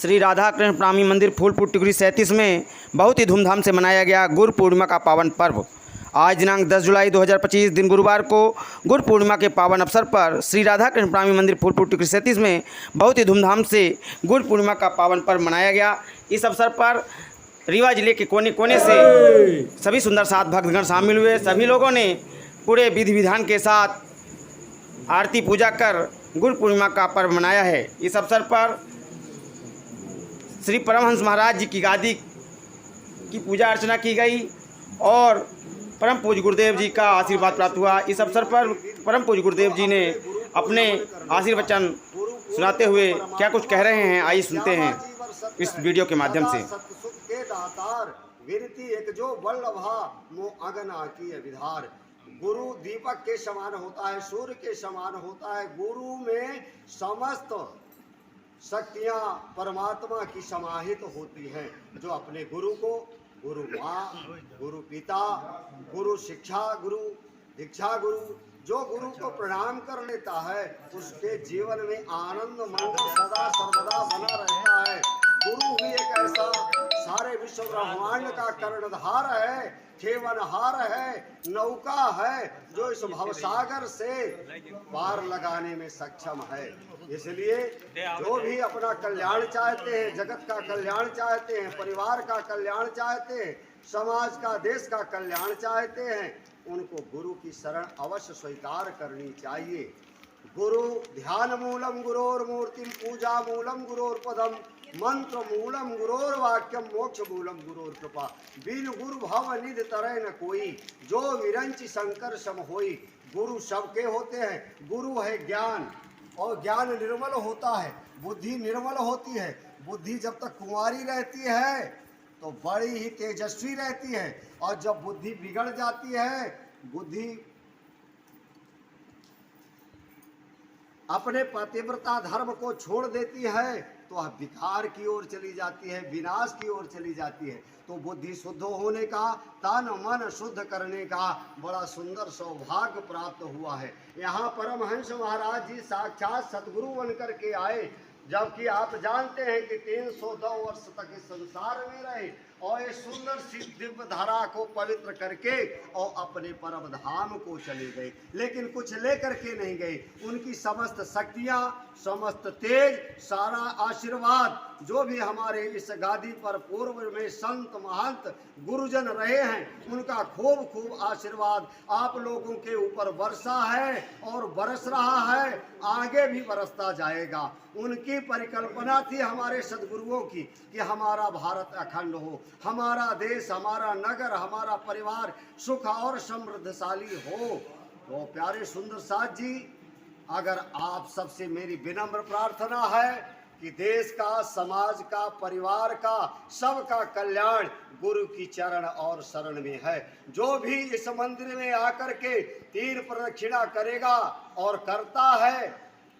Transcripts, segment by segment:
श्री राधा कृष्ण प्राणी मंदिर फूलपुर टिकरी 37 में बहुत ही धूमधाम से मनाया गया गुरु पूर्णिमा का पावन पर्व। आज दिनांक 10 जुलाई 2025 दिन गुरुवार को गुरु पूर्णिमा के पावन अवसर पर श्री राधा कृष्ण प्राणी मंदिर फूलपुर टिकरी 37 में बहुत ही धूमधाम से गुरु पूर्णिमा का पावन पर्व मनाया गया। इस अवसर पर रीवा जिले के कोने कोने से सभी सुंदर साथ भक्तगण शामिल हुए। सभी लोगों ने पूरे विधि विधान के साथ आरती पूजा कर गुरु पूर्णिमा का पर्व मनाया है। इस अवसर पर श्री परमहंस महाराज जी की गादी की पूजा अर्चना की गई और परम पूज्य गुरुदेव जी का आशीर्वाद प्राप्त हुआ। इस अवसर पर परम पूज्य गुरुदेव जी ने अपने आशीर्वचन सुनाते हुए क्या कुछ कह रहे हैं, आइए सुनते हैं इस वीडियो के माध्यम से। एक जो वल्लभा मो अगना की विधार। गुरु दीपक के समान होता है, सूर्य के समान होता है। गुरु में समस्त शक्तियां परमात्मा की समाहित होती हैं। जो अपने गुरु को, गुरु माँ, गुरु पिता, गुरु शिक्षा गुरु, दीक्षा गुरु, जो गुरु को प्रणाम कर लेता है उसके जीवन में आनंद मंगल सदा सर्वदा बना रहता है। गुरु ही एक ऐसा सारे विश्व ब्रह्मांड का कर्णधार है, खेवनहार है, नौका है, जो इस भवसागर से पार लगाने में सक्षम है। इसलिए जो भी अपना कल्याण चाहते हैं, जगत का कल्याण चाहते हैं, परिवार का कल्याण चाहते हैं, समाज का, देश का कल्याण चाहते हैं, उनको गुरु की शरण अवश्य स्वीकार करनी चाहिए। गुरु ध्यान मूलम गुरोर्मूर्तिम, पूजा मूलम गुरोर्पदम, मंत्र मूलम गुरोर वाक्यम, मोक्ष मूलम गुरोर कृपा। बिन गुरु भव निधि तरह न कोई, जो विरंचि शंकर सम होई। गुरु सबके होते हैं। गुरु है ज्ञान, और ज्ञान निर्मल होता है, बुद्धि निर्मल होती है। बुद्धि जब तक कुंवारी रहती है तो बड़ी ही तेजस्वी रहती है, और जब बुद्धि बिगड़ जाती है, बुद्धि अपने पतिव्रता धर्म को छोड़ देती है, तो वह विकार की ओर चली जाती है, विनाश की ओर चली जाती है। तो बुद्धि शुद्ध होने का, तन मन शुद्ध करने का बड़ा सुंदर सौभाग्य प्राप्त हुआ है। यहाँ परमहंस महाराज जी साक्षात सतगुरु बनकर के आए, जबकि आप जानते हैं कि 302 वर्ष तक इस संसार में रहे और इस सुंदर सी दिव्य धारा को पवित्र करके और अपने परम धाम को चले गए। लेकिन कुछ लेकर के नहीं गए। उनकी समस्त शक्तियां, समस्त तेज, सारा आशीर्वाद जो भी हमारे इस गादी पर पूर्व में संत महंत गुरुजन रहे हैं, उनका खूब खूब आशीर्वाद आप लोगों के ऊपर बरसा है और बरस रहा है, आगे भी बरसता जाएगा। उनकी परिकल्पना थी हमारे सदगुरुओं की कि हमारा भारत अखंड हो, हमारा देश, हमारा नगर, हमारा परिवार सुख और समृद्धशाली हो। तो प्यारे सुंदर साथ जी, अगर आप सबसे मेरी विनम्र प्रार्थना है कि देश का, समाज का, परिवार का, सबका कल्याण गुरु की चरण और शरण में है। जो भी इस मंदिर में आकर के 3 प्रदक्षिणा करेगा और करता है,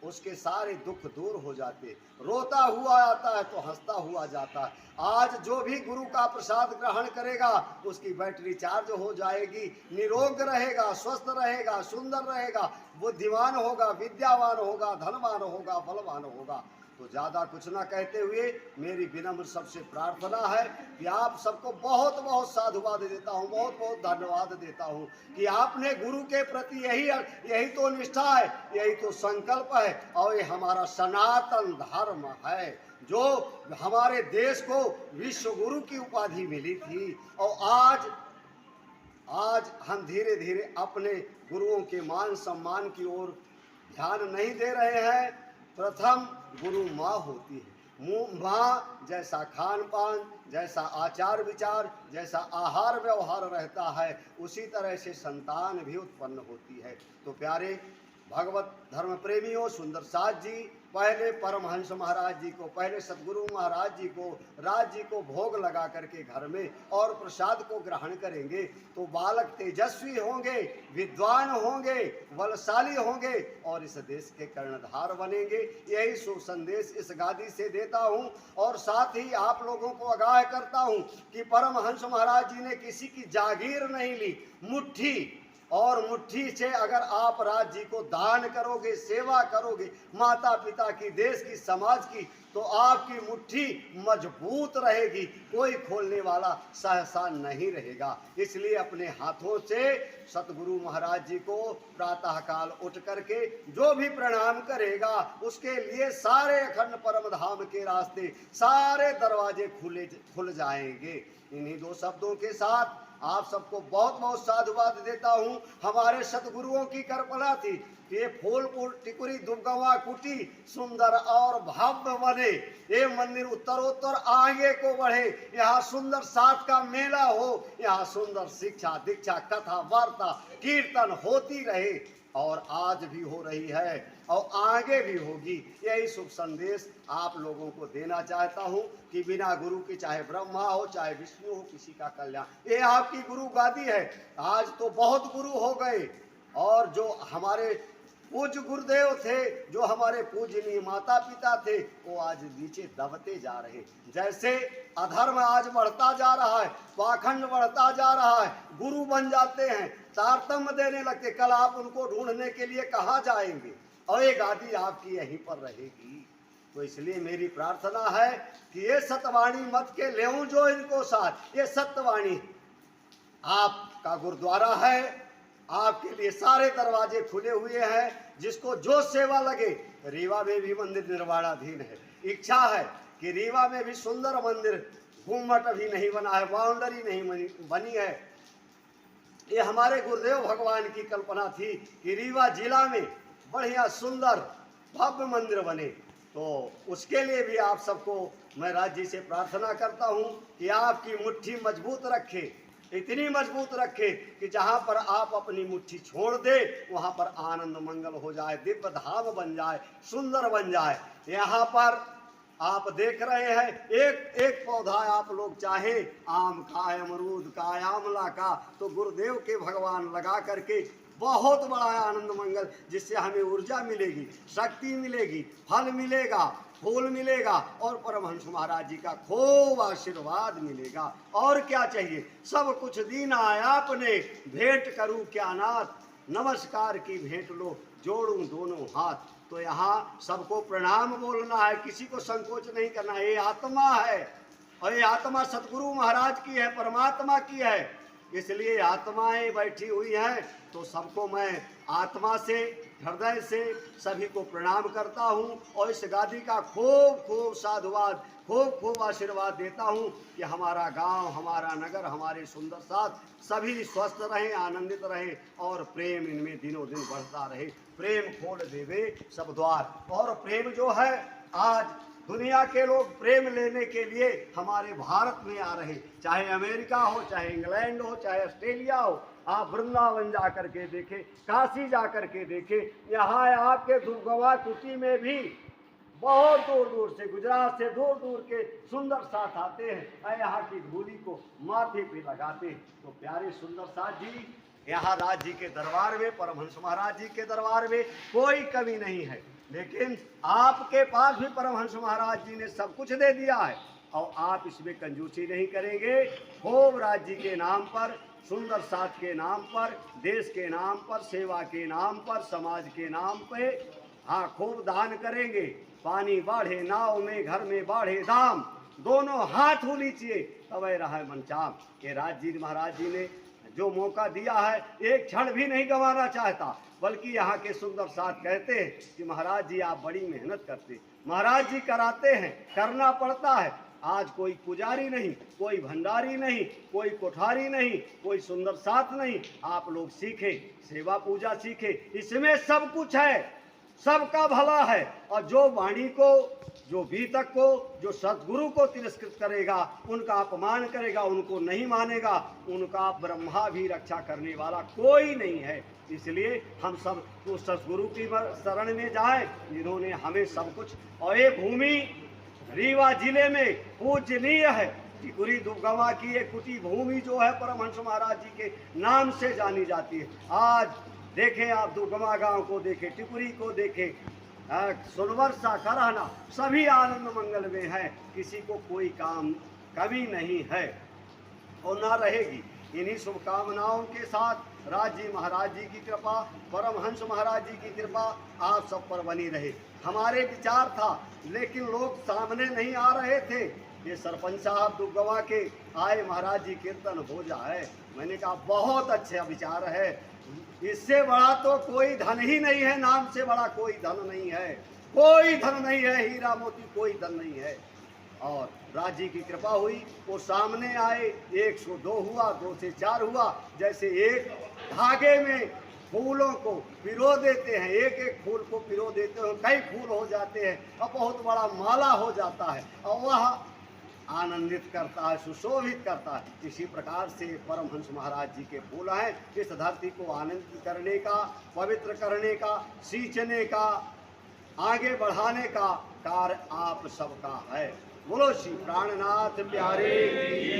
उसके सारे दुख दूर हो जाते। रोता हुआ आता है तो हंसता हुआ जाता है। आज जो भी गुरु का प्रसाद ग्रहण करेगा उसकी बैटरी चार्ज हो जाएगी, निरोग रहेगा, स्वस्थ रहेगा, सुंदर रहेगा, बुद्धिमान होगा, विद्यावान होगा, धनवान होगा, बलवान होगा। तो ज़्यादा कुछ ना कहते हुए मेरी विनम्र सबसे प्रार्थना है कि आप सबको बहुत बहुत साधुवाद देता हूँ, बहुत बहुत धन्यवाद देता हूँ कि आपने गुरु के प्रति यही तो निष्ठा है, यही तो संकल्प है, और ये हमारा सनातन धर्म है जो हमारे देश को विश्व गुरु की उपाधि मिली थी। और आज हम धीरे धीरे अपने गुरुओं के मान सम्मान की ओर ध्यान नहीं दे रहे हैं। प्रथम गुरु माँ होती है। माँ जैसा खान पान, जैसा आचार विचार, जैसा आहार व्यवहार रहता है, उसी तरह से संतान भी उत्पन्न होती है। तो प्यारे भगवत धर्म प्रेमियों, सुंदर साथ जी, पहले परमहंस महाराज जी को, पहले सतगुरु महाराज जी को, राज जी को भोग लगा करके घर में और प्रसाद को ग्रहण करेंगे तो बालक तेजस्वी होंगे, विद्वान होंगे, बलशाली होंगे और इस देश के कर्णधार बनेंगे। यही शुभ संदेश इस गादी से देता हूँ और साथ ही आप लोगों को आगाह करता हूँ कि परमहंस महाराज जी ने किसी की जागीर नहीं ली। मुट्ठी और मुट्ठी से अगर आप राज्य को दान करोगे, सेवा करोगे, माता पिता की, देश की, समाज की, तो आपकी मुट्ठी मजबूत रहेगी, कोई खोलने वाला सहसा नहीं रहेगा। इसलिए अपने हाथों से सतगुरु महाराज जी को प्रातःकाल उठ करके जो भी प्रणाम करेगा उसके लिए सारे अखंड परम धाम के रास्ते, सारे दरवाजे खुल जाएंगे। इन्हीं दो शब्दों के साथ आप सबको बहुत बहुत साधुवाद देता हूँ। हमारे सतगुरुओं की कल्पना थी कि ये फूलपुर टिकुरी दुबगवा कुटी सुंदर और भव्य बने, ये मंदिर उत्तरोत्तर आगे को बढ़े, यहाँ सुंदर साथ का मेला हो, यहाँ सुंदर शिक्षा दीक्षा कथा वार्ता कीर्तन होती रहे, और आज भी हो रही है और आगे भी होगी। यही शुभ संदेश आप लोगों को देना चाहता हूं कि बिना गुरु के चाहे ब्रह्मा हो चाहे विष्णु हो, किसी का कल्याण, ये आपकी गुरु गादी है। आज तो बहुत गुरु हो गए, और जो हमारे पूज्य गुरुदेव थे, जो हमारे पूजनीय माता पिता थे, वो आज नीचे दबते जा रहे। जैसे अधर्म आज बढ़ता जा रहा है, पाखंड बढ़ता जा रहा है, गुरु बन जाते हैं, तारतम्य देने लगते, कल आप उनको ढूंढने के लिए कहाँ जाएंगे, और ये गादी आपकी यहीं पर रहेगी। तो इसलिए मेरी प्रार्थना है कि ये सतवाणी मत के लेऊं जो इनको साथ, ये सत्यवाणी आपका गुरुद्वारा है, आपके लिए सारे दरवाजे खुले हुए हैं। जिसको जो सेवा लगे, रीवा में भी मंदिर निर्माणाधीन है, इच्छा है कि रीवा में भी सुंदर मंदिर, घूमट अभी नहीं बना है, बाउंड्री नहीं बनी है। ये हमारे गुरुदेव भगवान की कल्पना थी कि रीवा जिला में बढ़िया सुंदर भव्य मंदिर बने। तो उसके लिए भी आप सबको मैं राज्य से प्रार्थना करता हूँ कि आपकी मुट्ठी मजबूत रखे, इतनी मजबूत रखे कि जहाँ पर आप अपनी मुट्ठी छोड़ दे वहाँ पर आनंद मंगल हो जाए, दिव्य धाम बन जाए, सुंदर बन जाए। यहाँ पर आप देख रहे हैं एक एक पौधा आप लोग चाहे आम का, अमरूद का, आंवला का, तो गुरुदेव के भगवान लगा करके बहुत बड़ा आनंद मंगल, जिससे हमें ऊर्जा मिलेगी, शक्ति मिलेगी, फल मिलेगा, फूल मिलेगा, और परमहंस महाराज जी का खूब आशीर्वाद मिलेगा। और क्या चाहिए, सब कुछ दीना आपने, भेंट करूं क्या नाथ, नमस्कार की भेंट लो, जोड़ूं दोनों हाथ। तो यहाँ सबको प्रणाम बोलना है, किसी को संकोच नहीं करना है। ये आत्मा है, और ये आत्मा सतगुरु महाराज की है, परमात्मा की है, इसलिए आत्माएं बैठी हुई हैं। तो सबको मैं आत्मा से, हृदय से सभी को प्रणाम करता हूं, और इस गादी का खूब खूब साधुवाद, खूब खूब आशीर्वाद देता हूं कि हमारा गांव, हमारा नगर, हमारे सुंदर साथ सभी स्वस्थ रहें, आनंदित रहें, और प्रेम इनमें दिनों दिन बढ़ता रहे। प्रेम खोल देवे सब द्वार। और प्रेम जो है, आज दुनिया के लोग प्रेम लेने के लिए हमारे भारत में आ रहे, चाहे अमेरिका हो, चाहे इंग्लैंड हो, चाहे ऑस्ट्रेलिया हो। आप वृंदावन जा कर के देखें, काशी जा कर के देखें, यहाँ आपके दुर्गवा कुटी में भी बहुत दूर दूर से, गुजरात से दूर दूर के सुंदर साथ आते हैं, और यहाँ की धूली को माथे पे लगाते हैं। तो प्यारे सुंदर साथ जी, यहाँ राज जी के दरबार में, परमहंस महाराज जी के दरबार में कोई कमी नहीं है, लेकिन आपके पास भी परमहंस महाराज जी ने सब कुछ दे दिया है, और आप इसमें कंजूसी नहीं करेंगे। खूब राज जी के नाम पर, सुंदर साथ के नाम पर, देश के नाम पर, सेवा के नाम पर, समाज के नाम पे, हाँ खूब दान करेंगे। पानी बाढ़े नाव में, घर में बाढ़े दाम, दोनों हाथ लीजिए तवे रहा मनचाम। के राज जी महाराज जी ने जो मौका दिया है, एक क्षण भी नहीं गंवाना चाहता, बल्कि यहाँ के सुंदर साथ कहते हैं कि महाराज जी आप बड़ी मेहनत करते, महाराज जी कराते हैं, करना पड़ता है। आज कोई पुजारी नहीं, कोई भंडारी नहीं, कोई कोठारी नहीं, कोई सुंदर साथ नहीं, आप लोग सीखे, सेवा पूजा सीखे, इसमें सब कुछ है, सबका भला है। और जो वाणी को, जो बीतक को, जो सद्गुरु को तिरस्कृत करेगा, उनका अपमान करेगा, उनको नहीं मानेगा, उनका ब्रह्मा भी रक्षा करने वाला कोई नहीं है। इसलिए हम सब तो सद्गुरु की शरण में जाएं, जिन्होंने हमें सब कुछ। और ये भूमि रीवा जिले में पूजनीय है, टिकुरी दुबगवा की ये कुटी भूमि जो है परमहंस महाराज जी के नाम से जानी जाती है। आज देखें आप, दुबगवा गांव को देखें, टिकुरी को देखें, सुनवर्षा कराना, सभी आनंद मंगल में है, किसी को कोई काम कमी नहीं है और ना रहेगी। इन्हीं शुभकामनाओं के साथ राज जी महाराज जी की कृपा, परमहंस महाराज जी की कृपा आप सब पर बनी रहे। हमारे विचार था लेकिन लोग सामने नहीं आ रहे थे। ये सरपंच साहब दुगवा के आए, महाराज जी कीर्तन हो जाए। मैंने कहा बहुत अच्छा विचार है, इससे बड़ा तो कोई धन ही नहीं है, नाम से बड़ा कोई धन नहीं है, कोई धन नहीं है, हीरा मोती कोई धन नहीं है। और राज जी की कृपा हुई, वो सामने आए, 102 हुआ, 2 से 4 हुआ। जैसे एक धागे में फूलों को पिरो देते हैं, एक एक फूल को पिरो देते हैं, कई फूल हो जाते हैं और बहुत बड़ा माला हो जाता है और वह आनंदित करता है, सुशोभित करता है। इसी प्रकार से परमहंस महाराज जी के फूल हैं, इस धरती को आनंदित करने का, पवित्र करने का, सींचने का, आगे बढ़ाने का कार्य आप सबका है। बोलो श्री प्राणनाथ प्यारे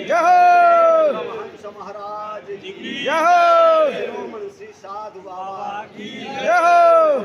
जय हो, परमहंस महाराज जी की जय हो, शिरोमणि श्री साधु बाबा की जय हो।